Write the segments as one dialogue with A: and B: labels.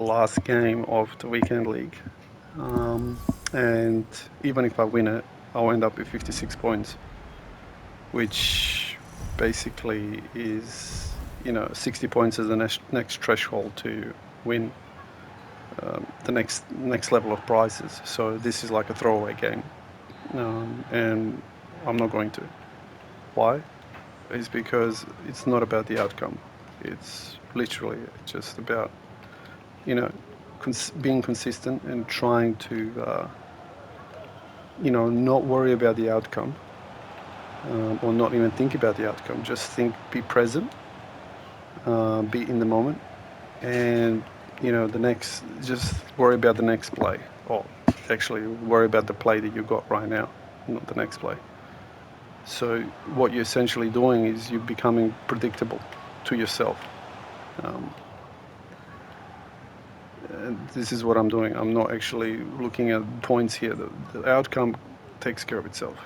A: last game of the weekend league, and even if I win it, I'll end up with 56 points, which basically is 60 points is the next threshold to win the next level of prizes. So this is like a throwaway game, and I'm not going to. Why? It's because it's not about the outcome. It's literally just about being consistent and trying to not worry about the outcome, or not even think about the outcome. Just be present, be in the moment, and just worry about the next play, or actually worry about the play that you got right now, not the next play. So what you're essentially doing is you're becoming predictable to yourself. And this is what I'm doing. I'm not actually looking at points here. The outcome takes care of itself.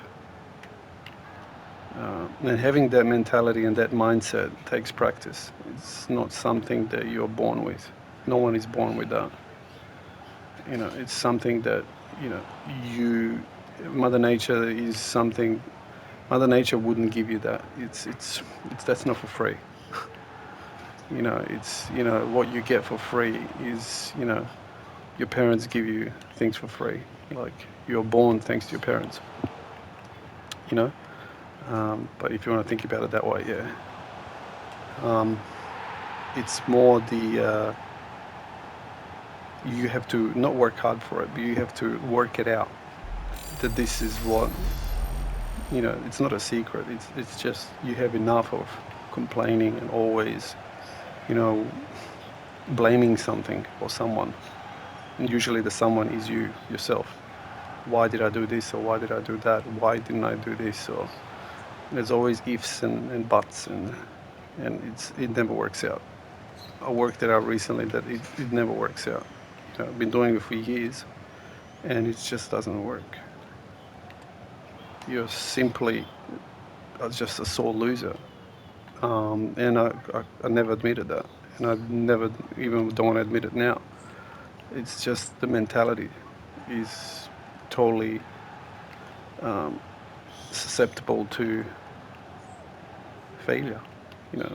A: And having that mentality and that mindset takes practice. It's not something that you're born with. No one is born with that. It's something that, Mother Nature is something. Mother Nature wouldn't give you that. It's that's not for free. It's what you get for free is your parents give you things for free. Like you're born thanks to your parents. But if you want to think about it that way, yeah. It's more you have to not work hard for it, but you have to work it out. That this is what it's not a secret. It's just you have enough of complaining and always blaming something or someone. And usually the someone is yourself. Why did I do this, or why did I do that? Why didn't I do this? Or there's always ifs and buts, and it never works out. I worked it out recently that it never works out. I've been doing it for years, and it just doesn't work. You're simply just a sore loser, and I never admitted that, and I never even don't want to admit it now. It's just the mentality is totally susceptible to failure.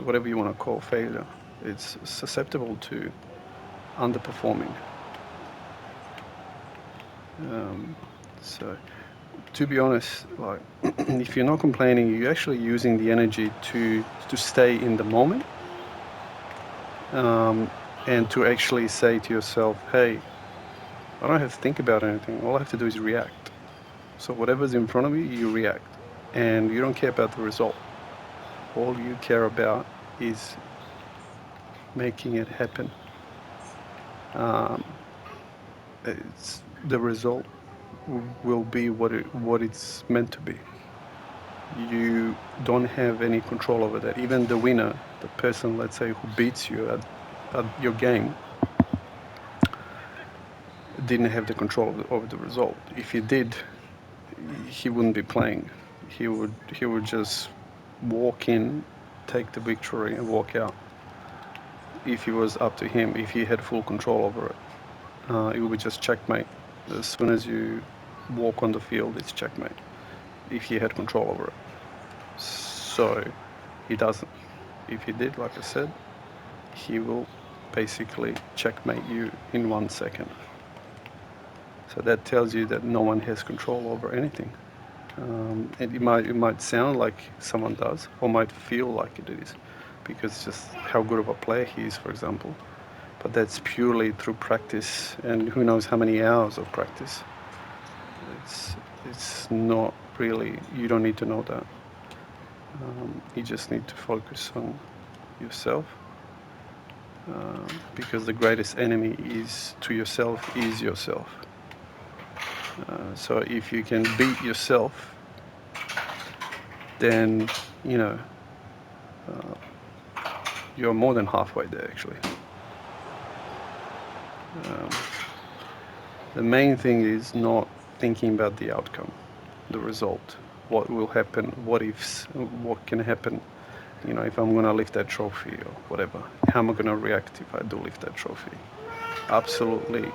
A: Whatever you want to call failure, it's susceptible to underperforming. So to be honest, like if you're not complaining, you're actually using the energy to stay in the moment, and to actually say to yourself, hey, I don't have to think about anything. All I have to do is react. So whatever's in front of you, you react, and you don't care about the result. All you care about is making it happen. It's the result will be what it's meant to be. You don't have any control over that. Even the winner, the person, let's say, who beats you at your game, didn't have the control over the result. If he did, he wouldn't be playing. He would just walk in, take the victory, and walk out. If it was up to him, if he had full control over it, it would be just checkmate. As soon as you walk on the field, it's checkmate. If he had control over it. So he doesn't. If he did, like I said, he will basically checkmate you in 1 second. So that tells you that no one has control over anything. And it might sound like someone does, or might feel like it is, because just how good of a player he is, for example. But that's purely through practice, and who knows how many hours of practice. It's not really, you don't need to know that. You just need to focus on yourself, because the greatest enemy to yourself is yourself. So if you can beat yourself, then you're more than halfway there, actually. The main thing is not thinking about the outcome, the result, what will happen, what ifs, what can happen, if I'm going to lift that trophy or whatever. How am I going to react if I do lift that trophy? absolutely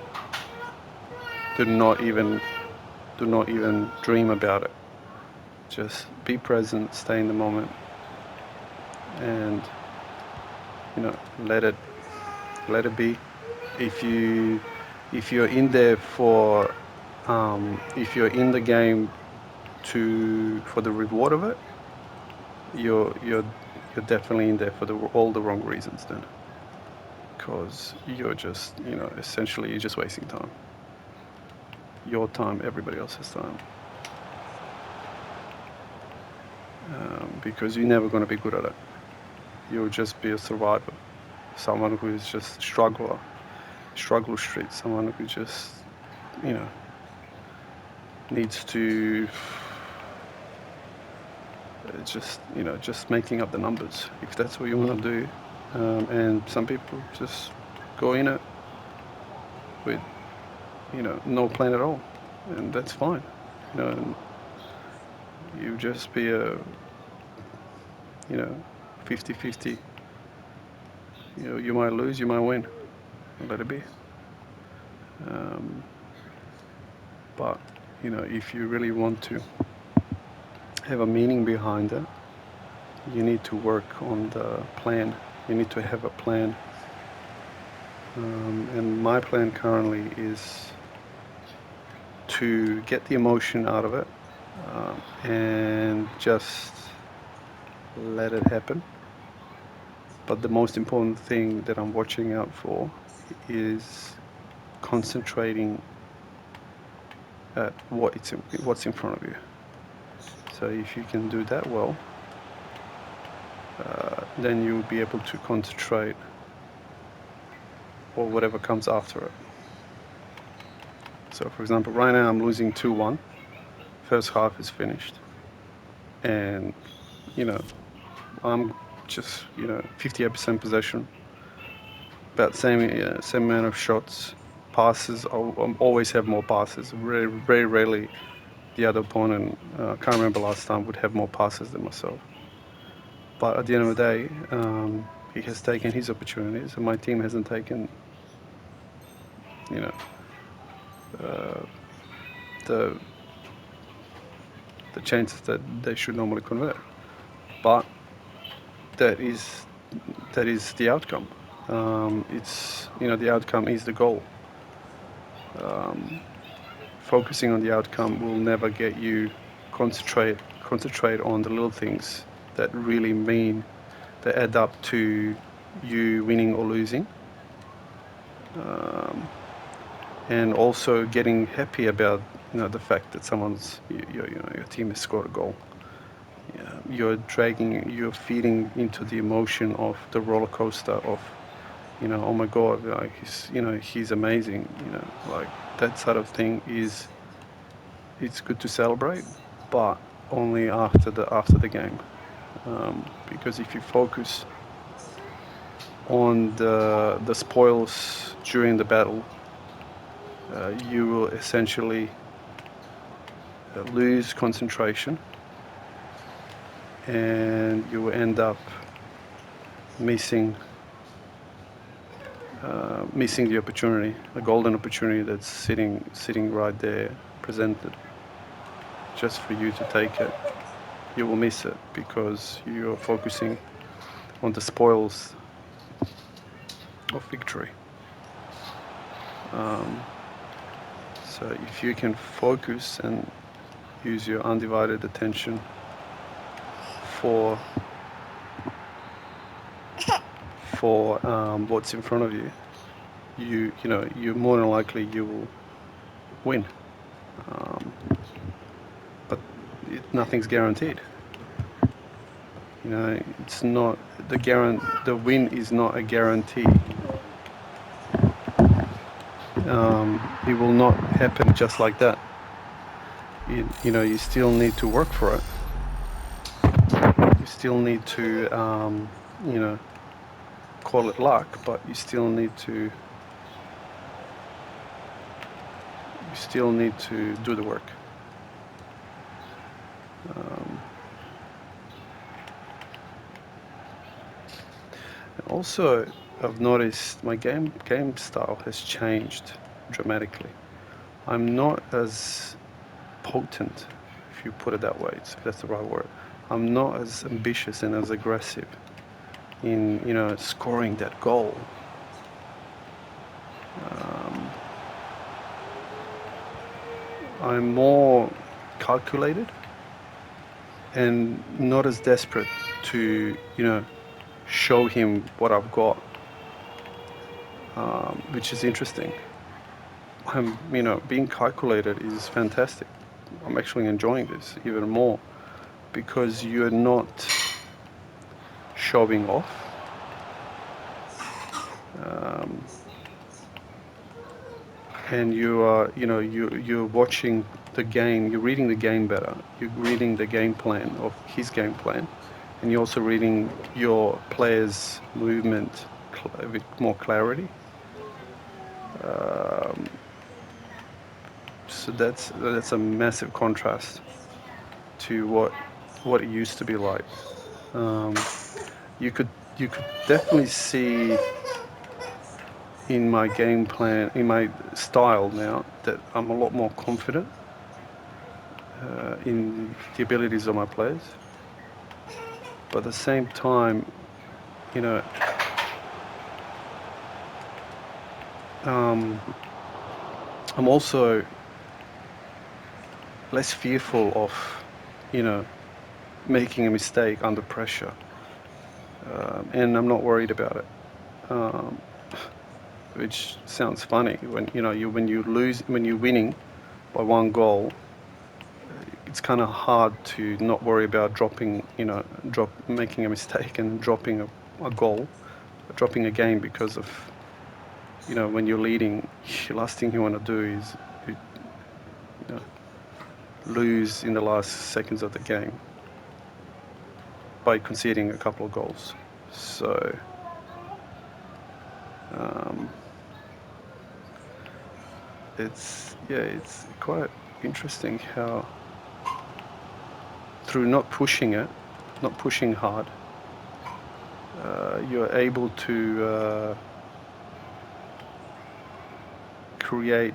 A: do not even dream about it. Just be present, stay in the moment, and let it be. If you're in there for if you're in the game for the reward of it, you're definitely in there for all the wrong reasons then, because you're just essentially you're just wasting time. Your time, everybody else's time, because you're never going to be good at it. You'll just be a survivor, someone who is just struggle street, someone who just needs to just making up the numbers, if that's what you want to do. And some people just go in it with no plan at all, and that's fine. And you just be a 50-50. You might lose, you might win. Let it be. But if you really want to have a meaning behind it, you need to work on the plan. You need to have a plan. And my plan currently is to get the emotion out of it, and just let it happen. But the most important thing that I'm watching out for is concentrating at what's in front of you. So if you can do that well, then you'll be able to concentrate or whatever comes after it. So for example, right now I'm losing 2-1. First half is finished, and I'm just 58% possession, about same amount of shots, passes. I'll always have more passes. Very, very rarely the other opponent, I can't remember last time, would have more passes than myself. But at the end of the day, he has taken his opportunities, and my team hasn't taken the chances that they should normally convert. But that is the outcome. It's the outcome is the goal. Focusing on the outcome will never get you concentrate on the little things that really mean, that add up to you winning or losing, and also getting happy about the fact that your team has scored a goal. You're feeding into the emotion of the roller coaster of oh my god, like he's amazing, like that sort of thing it's good to celebrate, but only after the game, because if you focus on the spoils during the battle, you will essentially lose concentration, and you will end up missing the opportunity, the golden opportunity that's sitting right there, presented just for you to take it. You will miss it because you're focusing on the spoils of victory. So if you can focus and use your undivided attention for what's in front of you, you more than likely you will win. But nothing's guaranteed. It's not the win is not a guarantee. It will not happen just like that. You still need to work for it. You still need to call it luck, but you still need to do the work. Also, I've noticed my game style has changed dramatically. I'm not as potent, if you put it that way, if that's the right word. I'm not as ambitious and as aggressive in, you know, scoring that goal. I'm more calculated and not as desperate to, you know, show him what I've got, which is interesting. You know, being calculated is fantastic. I'm actually enjoying this even more because you're not showing off. And you are, you know, you're watching the game, you're reading the game better. You're reading the game plan of his game plan, and you're also reading your player's movement with more clarity. So that's a massive contrast to what it used to be like. You could definitely see in my game plan, in my style now, that I'm a lot more confident in the abilities of my players. But at the same time, you know, I'm also less fearful of, you know, making a mistake under pressure, and I'm not worried about it. Which sounds funny when when you're winning by one goal. It's kind of hard to not worry about making a mistake and dropping a goal, dropping a game because of, you know, when you're leading, the last thing you want to do is lose in the last seconds of the game by conceding a couple of goals. So it's quite interesting how through not pushing hard, you're able to create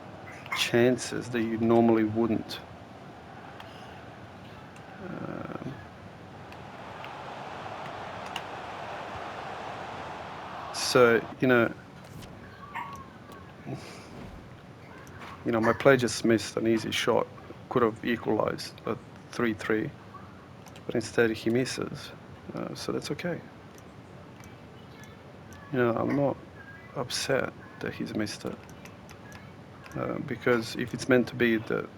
A: chances that you normally wouldn't. So my player just missed an easy shot, could have equalized at 3-3, but instead he misses. So that's okay. I'm not upset that he's missed it, because if it's meant to be that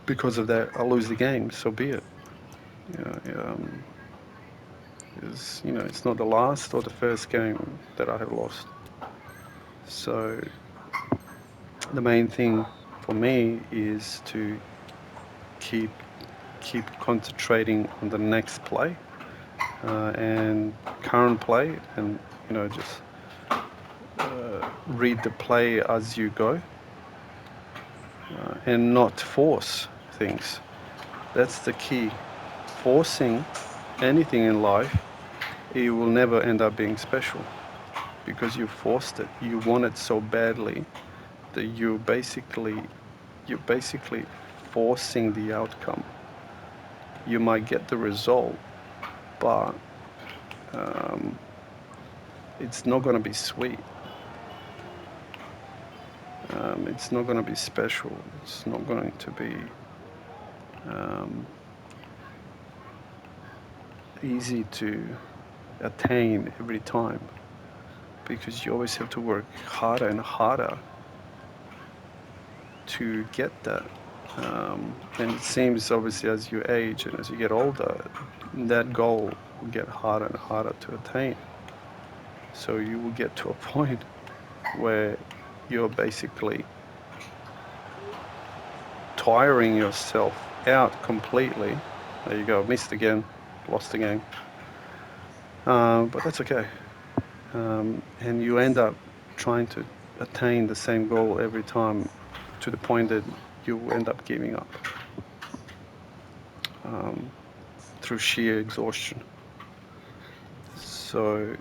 A: because of that I'll lose the game, so be it. It's not the last or the first game that I have lost. So the main thing for me is to keep concentrating on the next play and current play, and just read the play as you go, and not force things. That's the key. Forcing anything in life, it will never end up being special, because you forced it. You want it so badly that you're basically forcing the outcome. You might get the result, but it's not going to be sweet. It's not going to be special. It's not going to be easy to attain every time, because you always have to work harder and harder to get that. And it seems, obviously, as you age and as you get older, that goal will get harder and harder to attain. So you will get to a point where you're basically tiring yourself out completely. There you go, missed again, lost the game. But that's okay. And you end up trying to attain the same goal every time, to the point that you end up giving up through sheer exhaustion. So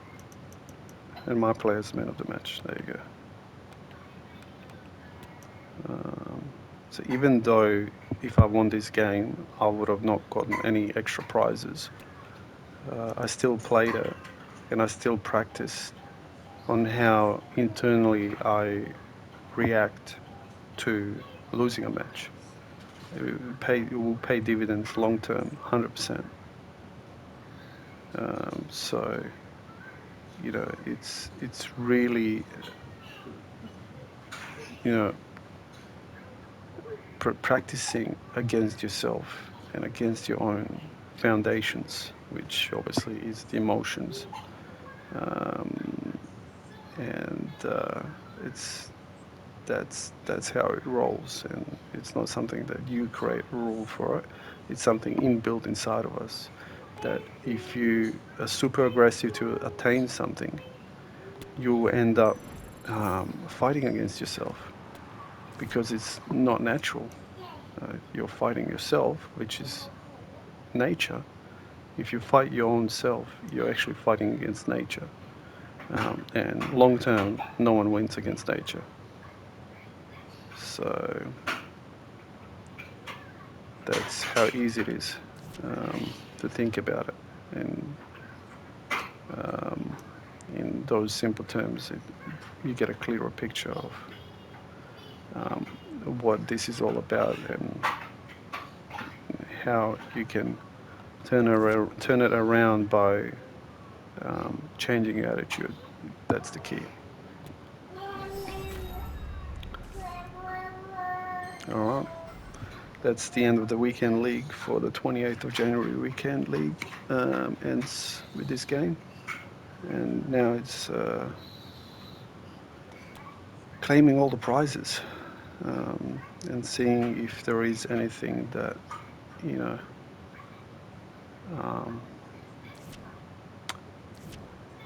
A: And my player's man of the match. There you go. So even though if I won this game, I would have not gotten any extra prizes, I still played it, and I still practiced on how internally I react to losing a match. It will pay dividends long term, 100%. So, you know, it's really, you know, practicing against yourself and against your own foundations, which obviously is the emotions. And it's that's how it rolls, and it's not something that you create a rule for it. It's something inbuilt inside of us, that if you are super aggressive to attain something, you will end up fighting against yourself, because it's not natural. You're fighting yourself, which is nature. If you fight your own self, you're actually fighting against nature. And long term, no one wins against nature. So that's how easy it is to think about it. And in those simple terms, you get a clearer picture of what this is all about, and how you can turn it around by changing your attitude. That's the key. All right. That's the end of the weekend league for the 28th of January weekend league. Ends with this game. And now it's claiming all the prizes, and seeing if there is anything that, you know,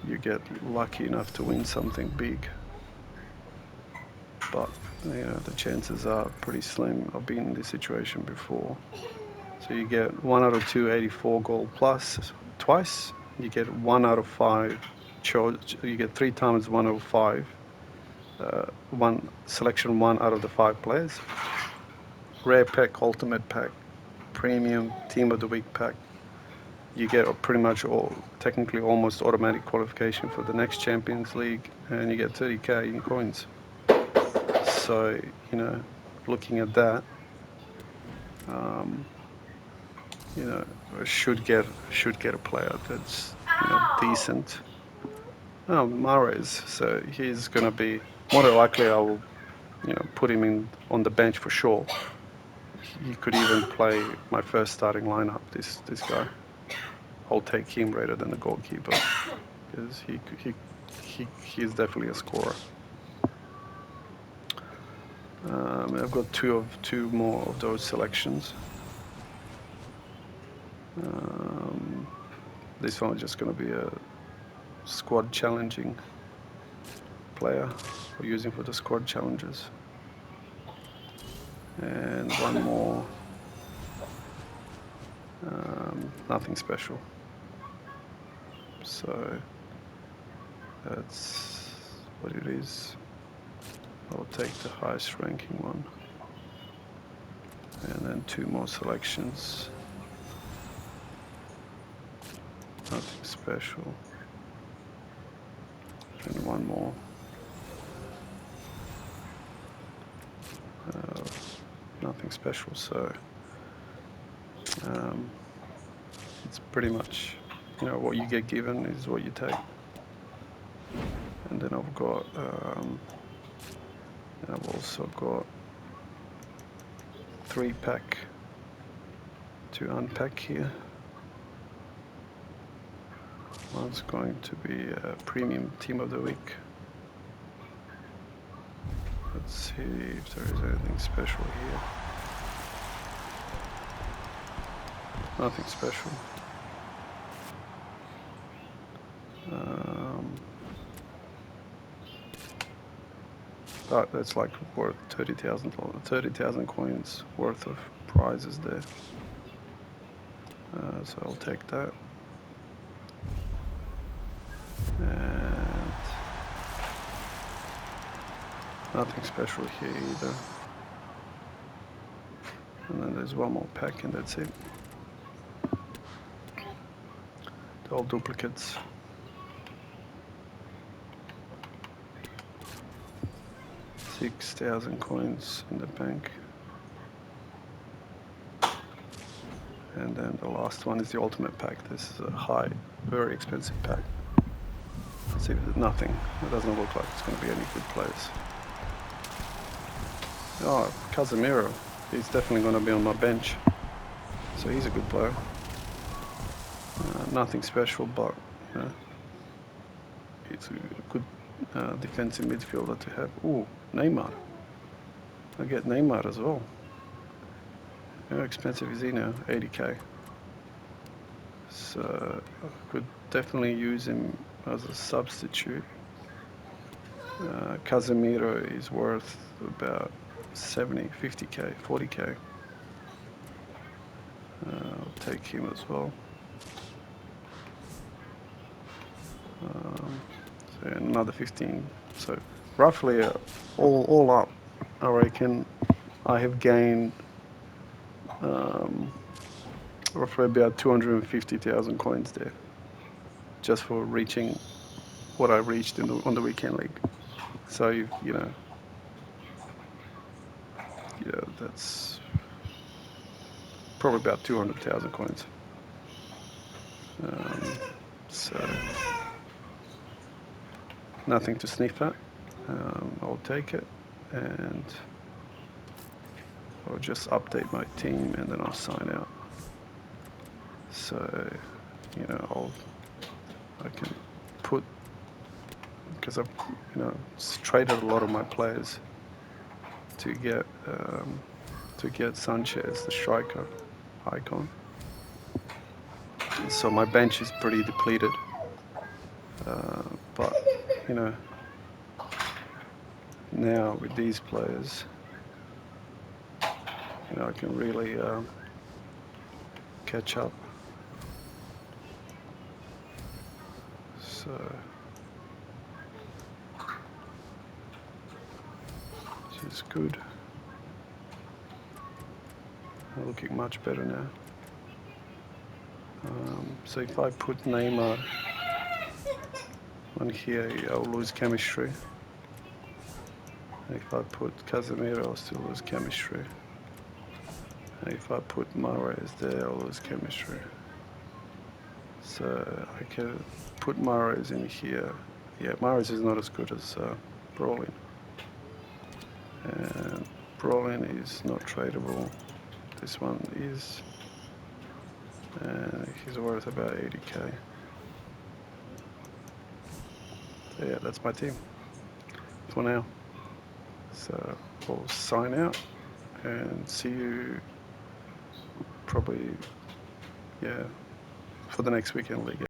A: you get lucky enough to win something big. But, you know, the chances are pretty slim. I've been in this situation before. So you get 1 out of 2 84 goal plus twice. You get 1 out of 5 you get 3 times 1 out of 5. One selection 1 out of the 5 players. Rare pack, ultimate pack, premium, team of the week pack. You get pretty much technically almost automatic qualification for the next Champions League, and you get 30k in coins. So, you know, looking at that, you know, should get a player that's, you know, decent. Oh, Mahrez. So he's going to be, more than likely I will, you know, put him in on the bench for sure. He could even play my first starting lineup, this guy. I'll take him rather than the goalkeeper, because he's definitely a scorer. I've got two more of those selections. This one is just going to be a squad challenging player we're using for the squad challenges. And one more, nothing special. So that's what it is. I'll take the highest ranking one. And then 2 more selections. Nothing special. And 1 more. Nothing special. So it's pretty much, you know, what you get given is what you take. And then I've also got 3 pack to unpack here. One's going to be a premium team of the week. Let's see if there is anything special here. Nothing special. But that's like worth 30,000 coins worth of prizes there. So I'll take that. And Nothing special here either. And then there's one more pack and that's it. They're all duplicates. $6,000 coins in the bank. And then the last one is the ultimate pack. This is a high, very expensive pack. See, nothing. It doesn't look like it's going to be any good players. Oh, Casemiro. He's definitely going to be on my bench. So he's a good player. Nothing special, but it's a good defensive midfielder to have. Ooh, Neymar. I get Neymar as well. How expensive is he now? 80k. So I could definitely use him as a substitute. Casemiro is worth about 70, 50k, 40k. I'll take him as well. So another 15. So roughly all up, I reckon I have gained roughly about 250,000 coins there, just for reaching what I reached on the weekend league. So you know, that's probably about 200,000 coins. So nothing to sniff at. I'll take it, and I'll just update my team, and then I'll sign out. So I can put, because I've traded a lot of my players to get Sanchez, the striker icon. So my bench is pretty depleted, but now with these players, I can really catch up. So this is good. I'm looking much better now. So if I put Neymar on here, I'll lose chemistry. If I put Casemiro, I'll still lose chemistry. And if I put Mahrez there, I'll lose chemistry. So I can put Mahrez in here. Yeah, Mahrez is not as good as Brolin. And Brolin is not tradable. This one is. And he's worth about 80k. So yeah, that's my team for now. So we'll sign out and see you probably, for the next weekend league.